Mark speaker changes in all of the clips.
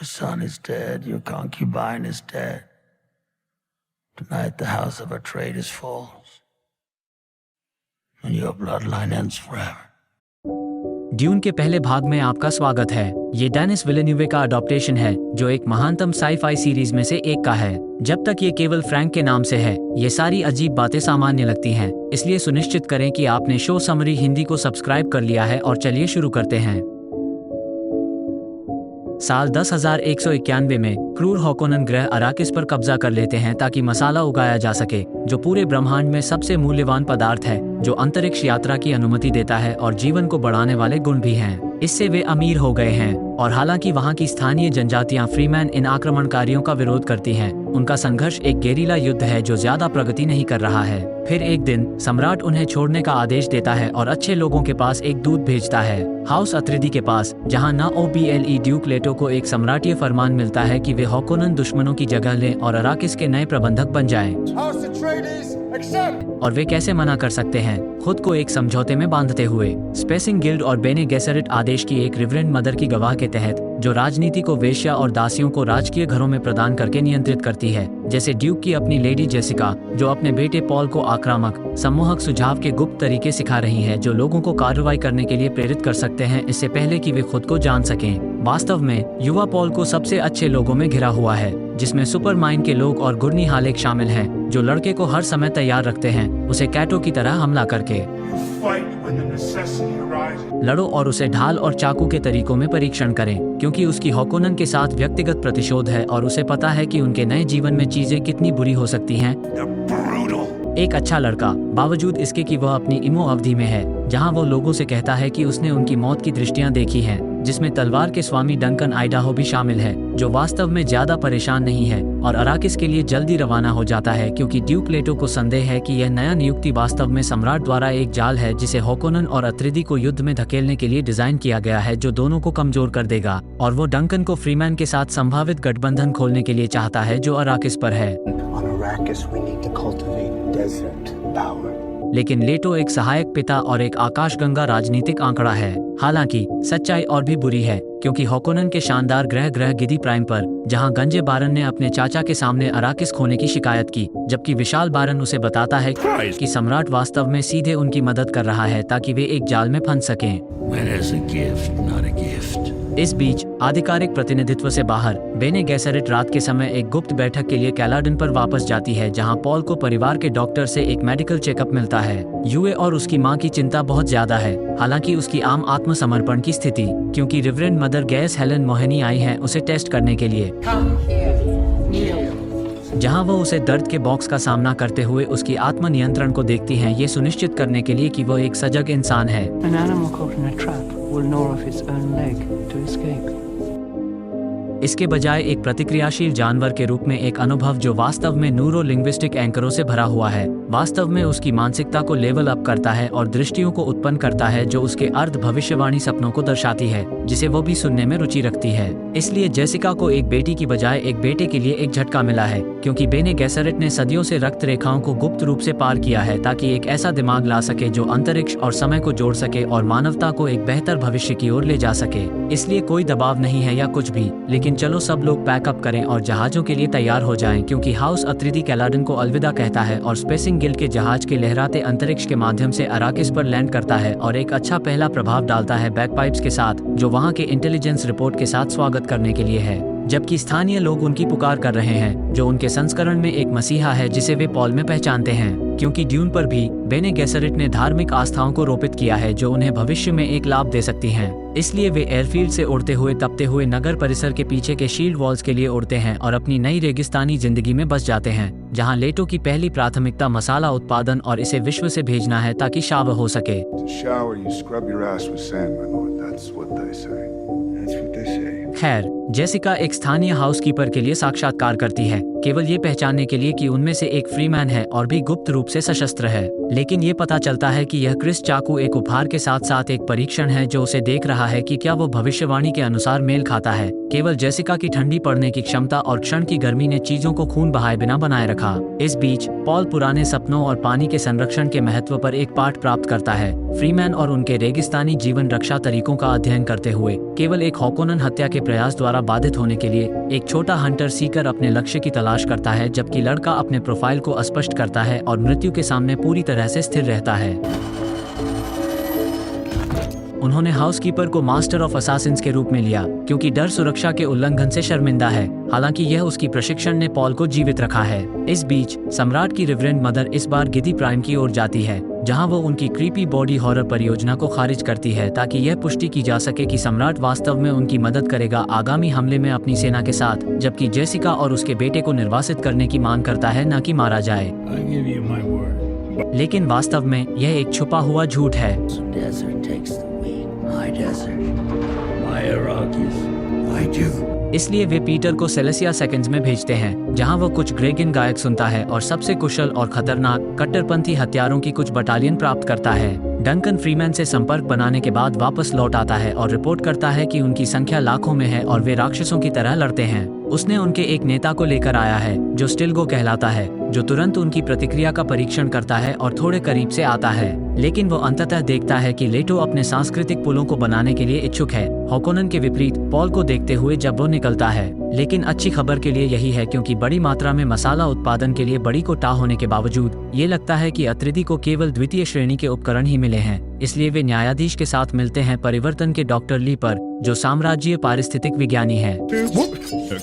Speaker 1: son is dead, your concubine is dead. Tonight the house of Atreides falls, and your bloodline ends forever.
Speaker 2: Dune के पहले भाग में आपका स्वागत है। ये डेनिस विलेन्यूवे का अडॉप्टेशन है, जो एक महानतम साई-फाई सीरीज में से एक का है। जब तक ये केवल फ्रैंक के नाम से है, ये सारी अजीब बातें सामान्य लगती हैं, इसलिए सुनिश्चित करें कि आपने शो समरी हिंदी को सब्सक्राइब कर लिया है और चलिए शुरू करते हैं। साल 10,191 में क्रूर हॉकोनन ग्रह अराकिस पर कब्जा कर लेते हैं ताकि मसाला उगाया जा सके, जो पूरे ब्रह्मांड में सबसे मूल्यवान पदार्थ है, जो अंतरिक्ष यात्रा की अनुमति देता है और जीवन को बढ़ाने वाले गुण भी हैं। इससे वे अमीर हो गए हैं, और हालांकि वहां की स्थानीय जनजातियां फ्रीमैन इन आक्रमणकारियों का विरोध करती हैं, उनका संघर्ष एक गेरिला युद्ध है जो ज्यादा प्रगति नहीं कर रहा है। फिर एक दिन सम्राट उन्हें छोड़ने का आदेश देता है और अच्छे लोगों के पास एक दूत भेजता है, हाउस अत्रेदी के पास, जहां नोबले ड्यूक लेटो को एक सम्राटीय फरमान मिलता है कि वे हॉकोनन दुश्मनों की जगह लें और अराकिस के नए प्रबंधक बन जाएं। और वे कैसे मना कर सकते हैं, खुद को एक समझौते में बांधते हुए। स्पेसिंग गिल्ड और बेने गेसेरिट आदेश की एक रिवरेंड मदर की गवाह के तहत, जो राजनीति को वेश्या और दासियों को राजकीय घरों में प्रदान करके नियंत्रित करती है, जैसे ड्यूक की अपनी लेडी जेसिका, जो अपने बेटे पॉल को आक्रामक, सम्मोहक सुझाव के गुप्त तरीके सिखा रही है जो लोगों को कार्रवाई करने के लिए प्रेरित कर सकते हैं इससे पहले कि वे खुद को जान सकें। वास्तव में युवा पॉल को सबसे अच्छे लोगों में घिरा हुआ है, जिसमें सुपर माइंड के लोग और गुर्नी हालेक शामिल हैं, जो लड़के को हर समय तैयार रखते हैं उसे कैटो की तरह हमला करके। लड़ो और उसे ढाल और चाकू के तरीकों में परीक्षण करें, क्योंकि उसकी हॉकोनन के साथ व्यक्तिगत प्रतिशोध है और उसे पता है कि उनके नए जीवन में चीजें कितनी बुरी हो सकती हैं। एक अच्छा लड़का, बावजूद इसके कि वह अपनी इमो अवधि में है, जहां वो लोगों से कहता है कि उसने उनकी मौत की दृष्टियां देखी हैं, जिसमें तलवार के स्वामी डंकन आइडाहो भी शामिल है, जो वास्तव में ज्यादा परेशान नहीं है और अराकिस के लिए जल्दी रवाना हो जाता है, क्योंकि ड्यूक लेटो को संदेह है कि यह नया नियुक्ति वास्तव में सम्राट द्वारा एक जाल है जिसे हॉकोनन और अत्रेदी को युद्ध में धकेलने के लिए डिजाइन किया गया है, जो दोनों को कमजोर कर देगा। और वो डंकन को फ्रीमैन के साथ संभावित गठबंधन खोलने के लिए चाहता है जो अराकिस पर है। लेकिन लेटो एक सहायक पिता और एक आकाशगंगा राजनीतिक आंकड़ा है। हालांकि सच्चाई और भी बुरी है, क्योंकि हॉकोनन के शानदार ग्रह गिदी प्राइम पर, जहां गंजे बारन ने अपने चाचा के सामने अराकिस खोने की शिकायत की, जबकि विशाल बारन उसे बताता है कि सम्राट वास्तव में सीधे उनकी मदद कर रहा है ताकि वे एक जाल में फंस सकें। इस बीच आधिकारिक प्रतिनिधित्व से बाहर बेने गेसेरिट रात के समय एक गुप्त बैठक के लिए कैलाडन पर वापस जाती है, जहां पॉल को परिवार के डॉक्टर से एक मेडिकल चेकअप मिलता है। यूए और उसकी मां की चिंता बहुत ज्यादा है, हालांकि उसकी आम आत्मसमर्पण की स्थिति, क्योंकि रिवरेंड मदर गैस हेलन मोहेनी आई हैं उसे टेस्ट करने के लिए, जहां वो उसे दर्द के बॉक्स का सामना करते हुए उसकी आत्मनियंत्रण को देखती हैं, ये सुनिश्चित करने के लिए कि वो एक सजग इंसान है। इसके बजाय एक प्रतिक्रियाशील जानवर के रूप में एक अनुभव जो वास्तव में न्यूरो-लिंग्विस्टिक एंकरों से भरा हुआ है, वास्तव में उसकी मानसिकता को लेवल अप करता है और दृष्टियों को उत्पन्न करता है जो उसके अर्ध भविष्यवाणी सपनों को दर्शाती है, जिसे वो भी सुनने में रुचि रखती है। इसलिए जेसिका को एक बेटी की बजाय एक बेटे के लिए एक झटका मिला है, क्योंकि बेने गेसेरिट ने सदियों से रक्त रेखाओं को गुप्त रूप से पार किया है ताकि एक ऐसा दिमाग ला सके जो अंतरिक्ष और समय को जोड़ सके और मानवता को एक बेहतर भविष्य की ओर ले जा सके। इसलिए कोई दबाव नहीं है या कुछ भी, लेकिन चलो सब लोग पैकअप करें और जहाजों के लिए तैयार हो जाएं, क्योंकि हाउस अत्रेदी कैलाडन को अलविदा कहता है और स्पेसिंग गिल्ड के जहाज के लहराते अंतरिक्ष के माध्यम से अराकिस पर लैंड करता है और एक अच्छा पहला प्रभाव डालता है बैकपाइप्स के साथ, जो वहां के इंटेलिजेंस रिपोर्ट के साथ स्वागत करने के लिए है, जबकि स्थानीय लोग उनकी पुकार कर रहे हैं, जो उनके संस्करण में एक मसीहा है जिसे वे पॉल में पहचानते हैं, क्योंकि ड्यून पर भी बेने गेसेरिट ने धार्मिक आस्थाओं को रोपित किया है जो उन्हें भविष्य में एक लाभ दे सकती हैं। इसलिए वे एयरफील्ड से उड़ते हुए तपते हुए नगर परिसर के पीछे के शील्ड वॉल्स के लिए उड़ते हैं और अपनी नई रेगिस्तानी जिंदगी में बस जाते हैं, जहां लेटो की पहली प्राथमिकता मसाला उत्पादन और इसे विश्व से भेजना है ताकि शावर हो सके। खैर, जेसिका एक स्थानीय हाउसकीपर के लिए साक्षात्कार करती है, केवल ये पहचानने के लिए कि उनमें से एक फ्रीमैन है और भी गुप्त रूप से सशस्त्र है। लेकिन ये पता चलता है कि यह क्रिस चाकू एक उपहार के साथ साथ एक परीक्षण है जो उसे देख रहा है कि क्या वो भविष्यवाणी के अनुसार मेल खाता है। केवल जेसिका की ठंडी पड़ने की क्षमता और क्षण की गर्मी ने चीजों को खून बहाए बिना बनाए रखा। इस बीच पॉल पुराने सपनों और पानी के संरक्षण के महत्व पर एक पाठ प्राप्त करता है। फ्रीमैन और उनके रेगिस्तानी जीवन रक्षा तरीकों का अध्ययन करते हुए केवल एक हॉकोनन हत्या के प्रयास द्वारा बाधित होने के लिए एक छोटा हंटर सीकर अपने लक्ष्य की तलाश करता है, जबकि लड़का अपने प्रोफाइल को अस्पष्ट करता है और मृत्यु के सामने पूरी तरह से स्थिर रहता है। उन्होंने हाउसकीपर को मास्टर ऑफ असासिन्स के रूप में लिया क्योंकि डर सुरक्षा के उल्लंघन से शर्मिंदा है। हालांकि यह उसकी प्रशिक्षण ने पॉल को जीवित रखा है। इस बीच सम्राट की रिवरेंड मदर इस बार गिदी प्राइम की ओर जाती है, जहां वो उनकी क्रीपी बॉडी हॉरर परियोजना को खारिज करती है ताकि यह पुष्टि की जा सके कि सम्राट वास्तव में उनकी मदद करेगा आगामी हमले में अपनी सेना के साथ, जबकि जेसिका और उसके बेटे को निर्वासित करने की मांग करता है, न कि मारा जाए। लेकिन वास्तव में यह एक छुपा हुआ झूठ है। इसलिए वे पीटर को सेलेसिया सेकंड्स में भेजते हैं, जहां वो कुछ ग्रेगिन गायक सुनता है और सबसे कुशल और खतरनाक कट्टरपंथी हथियारों की कुछ बटालियन प्राप्त करता है। डंकन फ्रीमैन से संपर्क बनाने के बाद वापस लौट आता है और रिपोर्ट करता है कि उनकी संख्या लाखों में है और वे राक्षसों की तरह लड़ते हैं। उसने उनके एक नेता को लेकर आया है जो स्टिल्गो कहलाता है, जो तुरंत उनकी प्रतिक्रिया का परीक्षण करता है और थोड़े करीब से आता है। लेकिन वो अंततः देखता है कि लेटो अपने सांस्कृतिक पुलों को बनाने के लिए इच्छुक है, हॉकोनन के विपरीत पॉल को देखते हुए जब वो निकलता है। लेकिन अच्छी खबर के लिए यही है क्योंकि बड़ी मात्रा में मसाला उत्पादन के लिए बड़ी कोटा होने के बावजूद ये लगता है कि अत्रिदी को केवल द्वितीय श्रेणी के उपकरण ही मिले हैं। इसलिए वे न्यायाधीश के साथ मिलते हैं परिवर्तन के डॉक्टर ली पर, जो साम्राज्यीय पारिस्थितिक विज्ञानी है।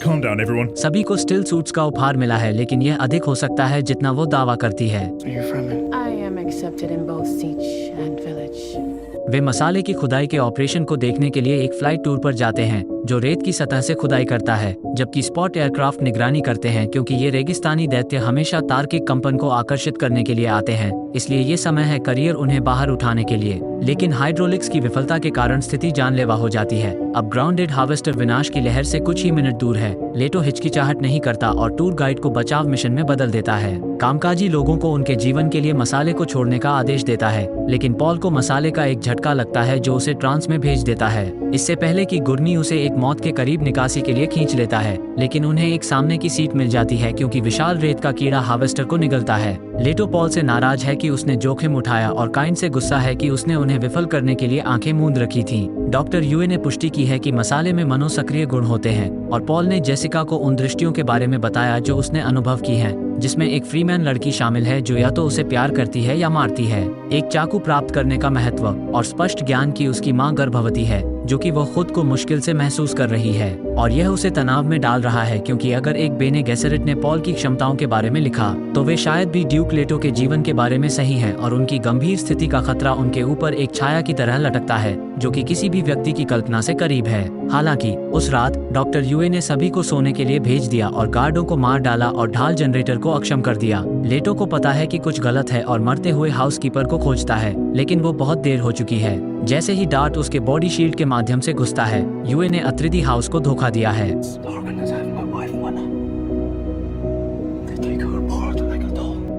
Speaker 3: Calm down, everyone.
Speaker 2: सभी को स्टिल सूट्स का उपहार मिला है, लेकिन यह अधिक हो सकता है जितना वो दावा करती है।
Speaker 4: I am accepted in both siege and village.
Speaker 2: वे मसाले की खुदाई के ऑपरेशन को देखने के लिए एक फ्लाइट टूर पर जाते हैं जो रेत की सतह से खुदाई करता है, जबकि स्पॉट एयरक्राफ्ट निगरानी करते हैं क्योंकि ये रेगिस्तानी दैत्य हमेशा तार्किक कंपन को आकर्षित करने के लिए आते हैं। इसलिए ये समय है करियर उन्हें बाहर उठाने के लिए। लेकिन हाइड्रोलिक्स की विफलता के कारण स्थिति जानलेवा हो जाती है। अब ग्राउंडेड हार्वेस्टर विनाश की लहर से कुछ ही मिनट दूर है। लेटो हिचकिचाहट नहीं करता और टूर गाइड को बचाव मिशन में बदल देता है। कामकाजी लोगों को उनके जीवन के लिए मसाले को छोड़ने का आदेश देता है, लेकिन पॉल को मसाले का एक झटका लगता है जो उसे ट्रांस में भेज देता है। इससे पहले कि गुर्नी उसे एक मौत के करीब निकासी के लिए खींच लेता है, लेकिन उन्हें एक सामने की सीट मिल जाती है क्योंकि विशाल रेत का कीड़ा हार्वेस्टर को निगलता है। लेटो पॉल से नाराज है कि उसने जोखिम उठाया और काइन से गुस्सा है कि उसने उन्हें विफल करने के लिए आंखें मूंद रखी थीं। डॉक्टर यूए ने पुष्टि की है कि मसाले में मनोसक्रिय गुण होते हैं और पॉल ने जेसिका को उन दृष्टियों के बारे में बताया जो उसने अनुभव की हैं, जिसमें एक फ्रीमैन लड़की शामिल है जो या तो उसे प्यार करती है या मारती है। एक चाकू प्राप्त करने का महत्व और स्पष्ट ज्ञान की उसकी मां गर्भवती है, जो कि वह खुद को मुश्किल से महसूस कर रही है और यह उसे तनाव में डाल रहा है क्योंकि अगर एक बेने गेसेरिट ने पॉल की क्षमताओं के बारे में लिखा तो वे शायद भी ड्यूक लेटो के जीवन के बारे में सही हैं और उनकी गंभीर स्थिति का खतरा उनके ऊपर एक छाया की तरह लटकता है जो कि किसी भी व्यक्ति की कल्पना से करीब है। हालांकि उस रात डॉक्टर यूए ने सभी को सोने के लिए भेज दिया और गार्डों को मार डाला और ढाल जनरेटर को अक्षम कर दिया। लेटो को पता है कि कुछ गलत है और मरते हुए हाउसकीपर को खोजता है, लेकिन वो बहुत देर हो चुकी है। जैसे ही डार्ट उसके बॉडी शील्ड के माध्यम से घुसता है, यूए ने अत्रिदी हाउस को धोखा दिया है।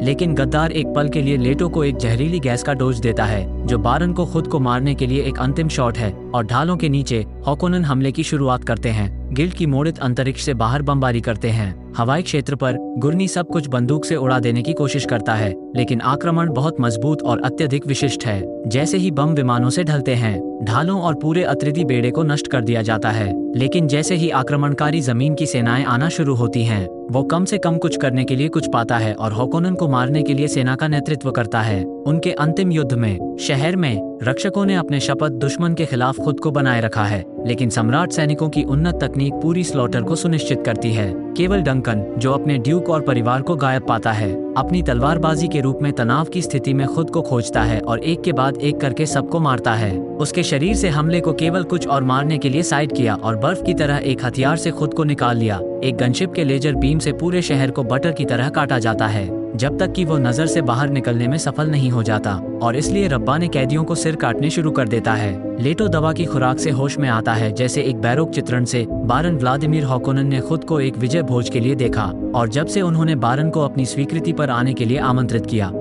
Speaker 2: लेकिन गद्दार एक पल के लिए लेटो को एक जहरीली गैस का डोज देता है जो बारन को खुद को मारने के लिए एक अंतिम शॉट है और ढालों के नीचे हॉकोनन हमले की शुरुआत करते हैं। गिल्ड की मोड़ित अंतरिक्ष से बाहर बमबारी करते हैं। हवाई क्षेत्र पर गुर्नी सब कुछ बंदूक से उड़ा देने की कोशिश करता है, लेकिन आक्रमण बहुत मजबूत और अत्यधिक विशिष्ट है। जैसे ही बम विमानों से ढलते हैं, ढालों और पूरे अत्रिदी बेड़े को नष्ट कर दिया जाता है। लेकिन जैसे ही आक्रमणकारी जमीन की सेनाएं आना शुरू होती हैं, वो कम से कम कुछ करने के लिए कुछ पाता है और हॉकोनन को मारने के लिए सेना का नेतृत्व करता है। उनके अंतिम युद्ध में शहर में रक्षकों ने अपने शपथ दुश्मन के खिलाफ खुद को बनाए रखा है, लेकिन सम्राट सैनिकों की उन्नत तकनीक पूरी स्लॉटर को सुनिश्चित करती है। केवल डंकन, जो अपने ड्यूक और परिवार को गायब पाता है, अपनी तलवारबाजी के रूप में तनाव की स्थिति में खुद को खोजता है और एक के बाद एक करके सबको मारता है। उसके शरीर से हमले को केवल कुछ और मारने के लिए साइड किया और बर्फ की तरह एक हथियार से खुद को निकाल लिया। एक गनशिप के लेजर बीम से पूरे शहर को बटर की तरह काटा जाता है। जब तक कि वो नजर से बाहर निकलने में सफल नहीं हो जाता, और इसलिए रब्बा ने कैदियों को सिर काटने शुरू कर देता है। लेटो दवा की खुराक से होश में आता है, जैसे एक बैरोक चित्रण से बारन व्लादिमीर हॉकोनन ने खुद को एक विजय भोज के लिए देखा, और जब से उन्होंने बारन को अपनी स्वीकृति पर आने के लिए आमंत्रित किया।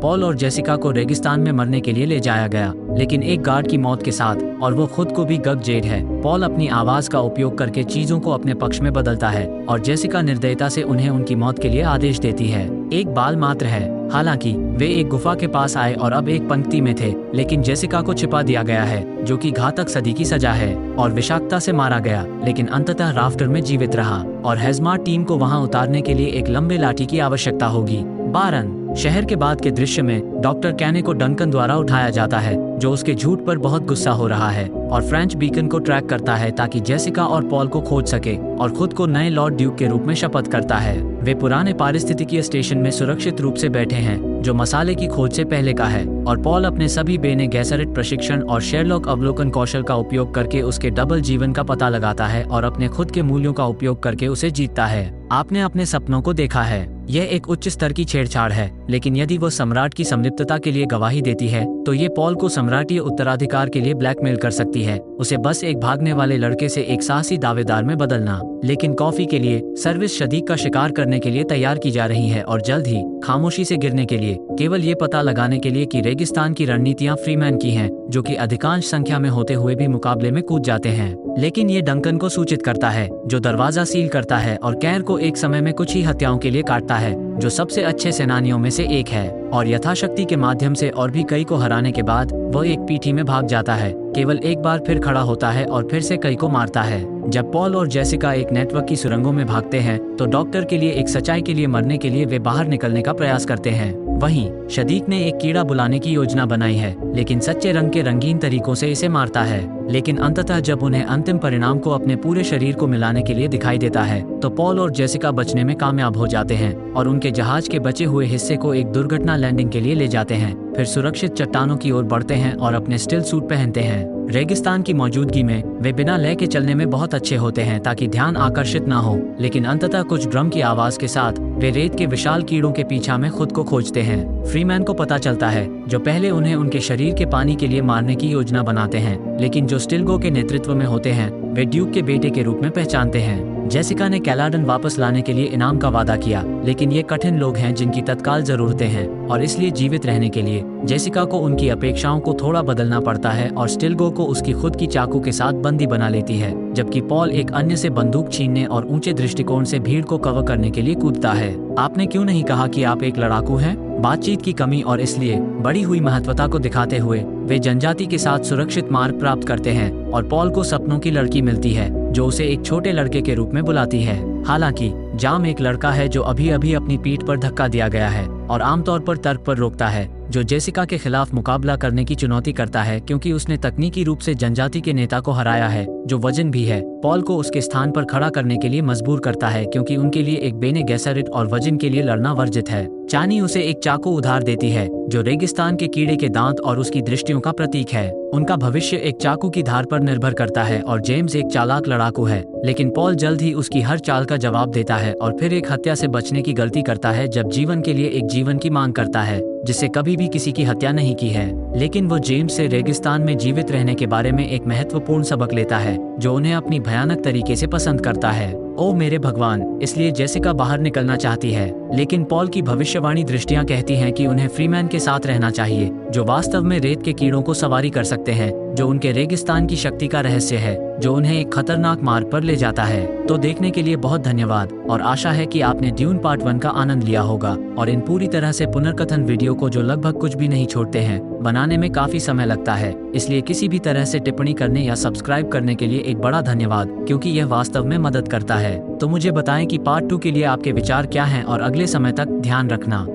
Speaker 2: पॉल और जेसिका को रेगिस्तान में मरने के लिए ले जाया गया, लेकिन एक गार्ड की मौत के साथ, और वो खुद को भी गग जेड है। पॉल अपनी आवाज का उपयोग करके चीजों को अपने पक्ष में बदलता है, और जेसिका निर्दयता से उन्हें उनकी मौत के लिए आदेश देती है। एक बाल मात्र है। हालांकि वे एक गुफा के पास आए और अब एक पंक्ति में थे, लेकिन जेसिका को छिपा दिया गया है, जो कि घातक सदी की सजा है, और विषाक्तता से मारा गया, लेकिन अंततः राफ्टर में जीवित रहा। और हेजमार्ट टीम को वहां उतारने के लिए एक लंबे लाठी की आवश्यकता होगी। बारन शहर के बाद के दृश्य में डॉक्टर कैने को डंकन द्वारा उठाया जाता है, जो उसके झूठ पर बहुत गुस्सा हो रहा है, और फ्रेंच बीकन को ट्रैक करता है ताकि जेसिका और पॉल को खोज सके, और खुद को नए लॉर्ड ड्यूक के रूप में शपथ करता है। वे पुराने पारिस्थितिकीय स्टेशन में सुरक्षित रूप से बैठे हैं, जो मसाले की खोज से पहले का है, और पॉल अपने सभी बेने गैसरेट प्रशिक्षण और शेरलॉक अवलोकन कौशल का उपयोग करके उसके डबल जीवन का पता लगाता है और अपने खुद के मूल्यों का उपयोग करके उसे जीतता है। आपने अपने सपनों को देखा है। यह एक उच्च स्तर की छेड़छाड़ है, लेकिन यदि वो सम्राट की समलिप्तता के लिए गवाही देती है, तो ये पॉल को सम्राटीय उत्तराधिकार के लिए ब्लैकमेल कर सकती है, उसे बस एक भागने वाले लड़के से एक साहसी दावेदार में बदलना। लेकिन कॉफी के लिए सर्विस शदीक का शिकार करने के लिए तैयार की जा रही है, और जल्द ही खामोशी से गिरने के लिए, केवल ये पता लगाने के लिए कि रेगिस्तान की रणनीतियां फ्रीमैन की हैं, जो कि अधिकांश संख्या में होते हुए भी मुकाबले में कूद जाते हैं। लेकिन ये डंकन को सूचित करता है, जो दरवाजा सील करता है और कैर को एक समय में कुछ ही हत्याओं के लिए काटता है, जो सबसे अच्छे सेनानियों में से एक है, और यथाशक्ति के माध्यम से और भी कई को हराने के बाद वह एक पीठी में भाग जाता है, केवल एक बार फिर खड़ा होता है और फिर से कई को मारता है। जब पॉल और जेसिका एक नेटवर्क की सुरंगों में भागते हैं, तो डॉक्टर के लिए एक सच्चाई के लिए मरने के लिए वे बाहर निकलने का प्रयास करते हैं। वहीं शदीक ने एक कीड़ा बुलाने की योजना बनाई है, लेकिन सच्चे रंग के रंगीन तरीकों से इसे मारता है। लेकिन अंततः जब उन्हें अंतिम परिणाम को अपने पूरे शरीर को मिलाने के लिए दिखाई देता है, तो पॉल और जेसिका बचने में कामयाब हो जाते हैं और उनके जहाज के बचे हुए हिस्से को एक दुर्घटना लैंडिंग के लिए ले जाते हैं, फिर सुरक्षित चट्टानों की ओर बढ़ते हैं और अपने स्टिल सूट पहनते हैं। रेगिस्तान की मौजूदगी में वे बिना लय के चलने में बहुत अच्छे होते हैं ताकि ध्यान आकर्षित न हो, लेकिन अंततः कुछ ड्रम की आवाज के साथ वे रेत के विशाल कीड़ों के पीछा में खुद को खोजते हैं। फ्रीमैन को पता चलता है, जो पहले उन्हें उनके शरीर के पानी के लिए मारने की योजना बनाते हैं, लेकिन जो स्टिल्गो के नेतृत्व में होते हैं, वे ड्यूक के बेटे के रूप में पहचानते हैं। जेसिका ने कैलाडन वापस लाने के लिए इनाम का वादा किया, लेकिन ये कठिन लोग हैं जिनकी तत्काल जरूरतें हैं, और इसलिए जीवित रहने के लिए जेसिका को उनकी अपेक्षाओं को थोड़ा बदलना पड़ता है और स्टिल्गो को उसकी खुद की चाकू के साथ बंदी बना लेती है, जबकि पॉल एक अन्य से बंदूक छीनने और ऊंचे दृष्टिकोण से भीड़ को कवर करने के लिए कूदता है। आपने क्यों नहीं कहा कि आप एक लड़ाकू हैं? बातचीत की कमी और इसलिए बढ़ी हुई महत्वता को दिखाते हुए वे जनजाति के साथ सुरक्षित मार्ग प्राप्त करते हैं और पॉल को सपनों की लड़की मिलती है, जो उसे एक छोटे लड़के के रूप में बुलाती है। हालांकि जाम एक लड़का है जो अभी अभी अपनी पीठ पर धक्का दिया गया है और आमतौर पर तर्क पर रोकता है, जो जेसिका के खिलाफ मुकाबला करने की चुनौती करता है क्योंकि उसने तकनीकी रूप से जनजाति के नेता को हराया है, जो वजन भी है। पॉल को उसके स्थान पर खड़ा करने के लिए मजबूर करता है क्योंकि उनके लिए एक बेने गैसरिट और वजन के लिए लड़ना वर्जित है। चानी उसे एक चाकू उधार देती है, जो रेगिस्तान के कीड़े के दांत और उसकी दृष्टियों का प्रतीक है। उनका भविष्य एक चाकू की धार पर निर्भर करता है और जेम्स एक चालाक लड़ाकू है, लेकिन पॉल जल्द ही उसकी हर चाल का जवाब देता है और फिर एक हत्या से बचने की गलती करता है जब जीवन के लिए एक जीवन की मांग करता है जिससे कभी भी किसी की हत्या नहीं की है। लेकिन वो जेम्स से रेगिस्तान में जीवित रहने के बारे में एक महत्वपूर्ण सबक लेता है, जो उन्हें अपनी भयानक तरीके से पसंद करता है। ओ मेरे भगवान! इसलिए जेसिका बाहर निकलना चाहती है, लेकिन पॉल की भविष्यवाणी दृष्टियां कहती हैं कि उन्हें फ्रीमैन के साथ रहना चाहिए, जो वास्तव में रेत के कीड़ों को सवारी कर सकते हैं, जो उनके रेगिस्तान की शक्ति का रहस्य है, जो उन्हें एक खतरनाक मार्ग पर ले जाता है। तो देखने के लिए बहुत धन्यवाद, और आशा है कि आपने ड्यून पार्ट 1 का आनंद लिया होगा और इन पूरी तरह से पुनर्कथन वीडियो को, जो लगभग कुछ भी नहीं छोड़ते हैं, बनाने में काफी समय लगता है। इसलिए किसी भी तरह से टिप्पणी करने या सब्सक्राइब करने के लिए एक बड़ा धन्यवाद, क्योंकि यह वास्तव में मदद करता है। तो मुझे बताएं कि पार्ट 2 के लिए आपके विचार क्या हैं और अगले समय तक ध्यान रखना।